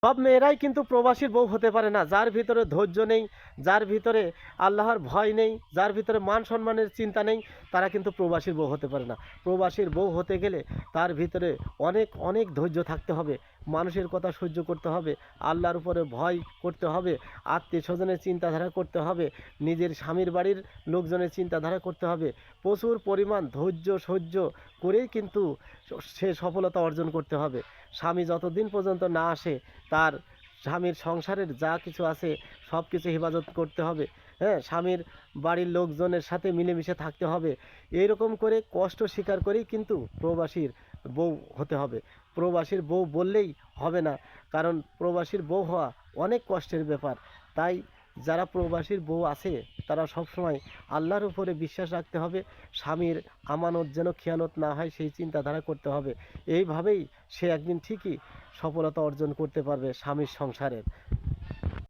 সব মেয়েরাই কিন্তু প্রবাসীর বউ হতে পারে না। যার ভিতরে ধৈর্য নেই, যার ভিতরে আল্লাহর ভয় নেই, যার ভিতরে মান সম্মানের চিন্তা নেই, তারা কিন্তু প্রবাসীর বউ হতে পারে না। প্রবাসীর বউ হতে গেলে তার ভিতরে অনেক অনেক ধৈর্য থাকতে হবে, মানুষের কথা সহ্য করতে হবে, আল্লাহর উপরে ভয় করতে হবে, আত্মীয় স্বজনের চিন্তাধারা করতে হবে, নিজের স্বামীর বাড়ির লোকজনের চিন্তাধারা করতে হবে। প্রচুর পরিমাণ ধৈর্য সহ্য করেই কিন্তু সে সফলতা অর্জন করতে হবে। স্বামী যতদিন পর্যন্ত না আসে, তার স্বামীর সংসারের যা কিছু আছে সব কিছু হেফাজত করতে হবে। হ্যাঁ, স্বামীর বাড়ির লোকজনের সাথে মিলেমিশে থাকতে হবে। এইরকম করে কষ্ট স্বীকার করেই কিন্তু প্রবাসীর বউ হতে হবে। প্রবাসীর বউ বললেই হবে না, কারণ প্রবাসীর বউ হওয়া অনেক কষ্টের ব্যাপার। তাই যারা প্রবাসীর বউ আছে তারা সবসময় আল্লাহর উপরে বিশ্বাস রাখতে হবে, স্বামীর আমানত যেন খেয়ানত না হয় সেই চিন্তাধারা করতে হবে। এইভাবেই সে একদিন ঠিকই সফলতা অর্জন করতে পারবে স্বামীর সংসারের।